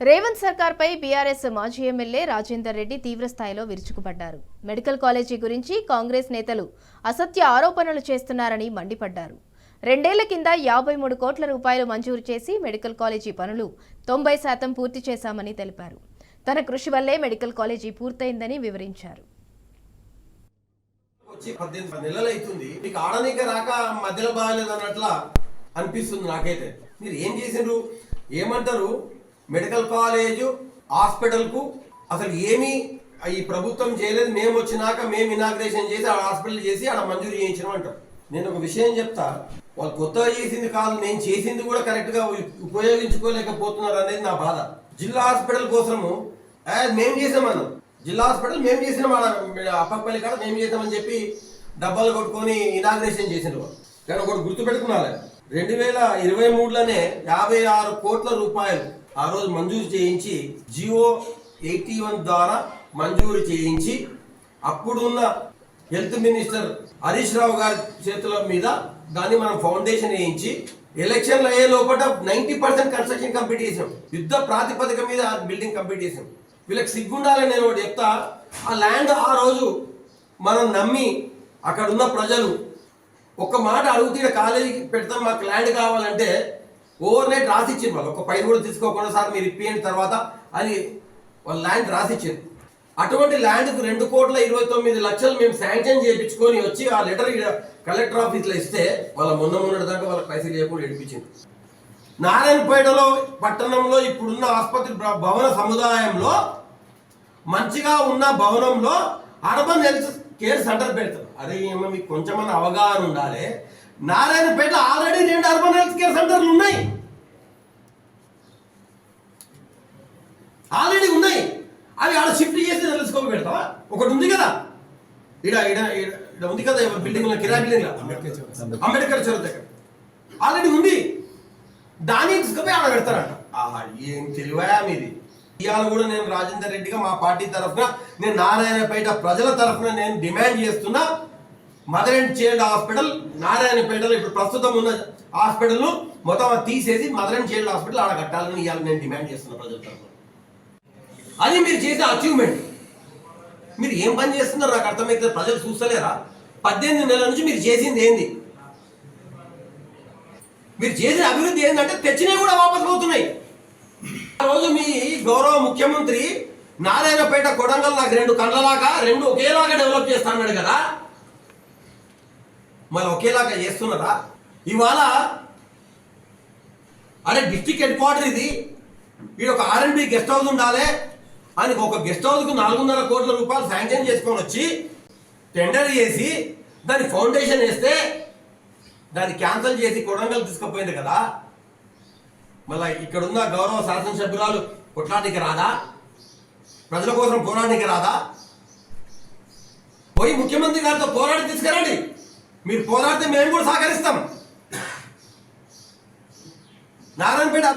Revanth సర్కార్పై BRS మాజీ MLA Rajender Reddy తీవ్రస్థాయిలో విరుచుకుపడ్డారు. మెడికల్ కాలేజీ గురించి కాంగ్రెస్ నేతలు అసత్య ఆరోపణలు చేస్తున్నారని మండిపడ్డారు. 2 ఏళ్ల కింద 53 కోట్ల రూపాయలు మంజూరు చేసి మెడికల్ కాలేజీ పనులు 90% పూర్తి చేశామని తెలిపారు. తన కృషి వల్లే మెడికల్ కాలేజీ పూర్తయిందని వివరించారు. మెడికల్ కాలేజ్ హాస్పిటల్ కు అసలు ఏమీ ఈ ప్రభుత్వం చేయలేదు. మేము వచ్చినాక మేము ఇనాగ్రేషన్ చేసి ఆ హాస్పిటల్ చేసి ఆడ మంజూరు చేయించడం అంటారు. నేను ఒక విషయం చెప్తా, వాళ్ళు కొత్తగా చేసింది కాదు, నేను చేసింది కూడా కరెక్ట్ గా ఉపయోగించుకోలేకపోతున్నారు అనేది నా బాధ. జిల్లా హాస్పిటల్ కోసము మేము చేసామన్నాం, జిల్లా హాస్పిటల్ మేము చేసినాం, అప్పపల్లి కాడ మేము చేసామని చెప్పి డబ్బాలు కొట్టుకొని ఇనాగ్రేషన్ చేసిన కానీ ఒకటి గుర్తుపెట్టుకున్నారు, 2023లోనే 56 కోట్ల రూపాయలు ఆ రోజు మంజూరు చేయించి జియో 81 ద్వారా మంజూరు చేయించి అప్పుడున్న హెల్త్ మినిస్టర్ హరీష్ రావు గారి చేతుల మీద దాన్ని మనం ఫౌండేషన్ వేయించి ఎలక్షన్లు అయ్యే లోపల 90% కన్స్ట్రక్షన్ కంప్లీట్ చేసాం. యుద్ధ ప్రాతిపదిక మీద బిల్డింగ్ కంప్లీట్ చేసాం. వీళ్ళకి సిగ్గుండాలని నేను ఒకటి చెప్తా, ఆ ల్యాండ్ ఆ రోజు మనం నమ్మి అక్కడ ఉన్న ప్రజలు ఒక్క మాట అడుగుతూ కాలేజీకి పెడతాం, మాకు ల్యాండ్ కావాలంటే ఓవర్ నైట్ రాసిచ్చింది. వాళ్ళు ఒక పైన కూడా తీసుకోకుండా సార్ మీరు ఇప్పియండి తర్వాత అని వాళ్ళు ల్యాండ్ రాసిచ్చింది. అటువంటి ల్యాండ్కు 2,29,00,000 మేము శాంక్షన్ చేయించుకొని వచ్చి ఆ లెటర్ కలెక్టర్ ఆఫీస్లో ఇస్తే వాళ్ళ మొన్నటి దాకా వాళ్ళకి పైసలు లేకుండా ఏడిపించింది. నారాయణపేటలో పట్టణంలో ఇప్పుడున్న ఆసుపత్రి భవన సముదాయంలో మంచిగా ఉన్న భవనంలో అర్బన్ హెల్త్ కేర్ సెంటర్ పెడతారు. అరే ఏమో మీకు కొంచెమన్నా అవగాహన ఉండాలి. Narayanpet already 2 urban health care సెంటర్లు ఉన్నాయి, ఆల్రెడీ ఉన్నాయి. అవి ఆడ షిఫ్ట్ చేసి తెలుసుకోవాలి పెడతావా? ఒకటి ఉంది కదా, ఇక్కడ ఉంది కదా బిల్డింగ్ కిరాయి బిల్డింగ్ అంబేద్కర్ చౌరస్తా దగ్గర ఆల్రెడీ ఉంది, దాన్ని తీసుకుపోయి ఆడ పెడతారంట. ఆహా, ఏం తెలివయా మీది. ఇవాళ కూడా నేను రాజేందర్ రెడ్డిగా మా పార్టీ తరఫున, నేను నారాయణపేట ప్రజల తరఫున నేను డిమాండ్ చేస్తున్నా, మదర్ అండ్ చైల్డ్ హాస్పిటల్ నారాయణపేటలో ఇప్పుడు ప్రస్తుతం ఉన్న హాస్పిటల్ను మొత్తం తీసేసి మదర్ అండ్ చైల్డ్ హాస్పిటల్ ఆడ కట్టాలని ఇవాళ నేను డిమాండ్ చేస్తున్నా ప్రజల తరఫున. అది మీరు చేసే అచీవ్మెంట్. మీరు ఏం పని చేస్తున్నారు నాకు అర్థమైతే ప్రజలు చూస్తలేరా? 18 నెలల నుంచి మీరు చేసింది ఏంది? మీరు చేసిన అభివృద్ధి ఏంటంటే తెచ్చినవి కూడా వాపసు పోతున్నాయి. ఆ రోజు మీ గౌరవ ముఖ్యమంత్రి నారాయణపేట కొడంగల్ నాకు 2 కళ్ళలాగా 2 ఒకేలాగా డెవలప్ చేస్తా అన్నాడు కదా, మరి ఒకేలాగా చేస్తున్నారా? ఇవాళ అరే డిస్ట్రిక్ట్ హెడ్ క్వార్టర్ ఇది, వీడు ఒక R&B గెస్ట్ హౌస్ ఉండాలి అని ఒక గెస్ట్ హౌస్కు 4.5 కోట్ల రూపాయలు శాంక్షన్ చేసుకొని వచ్చి టెండర్ చేసి దాని ఫౌండేషన్ వేస్తే దాన్ని క్యాన్సిల్ చేసి కొడంగల్ తీసుకుపోయింది కదా. మళ్ళీ ఇక్కడున్న గౌరవ శాసనసభ్యురాలు కొట్లాడికి రాదా? ప్రజల కోసం పోరాటానికి రాదా? పోయి ముఖ్యమంత్రి గారితో పోరాడి తీసుకురండి. మీరు పోరాడితే మేము కూడా సహకరిస్తాం. నారాయణపేట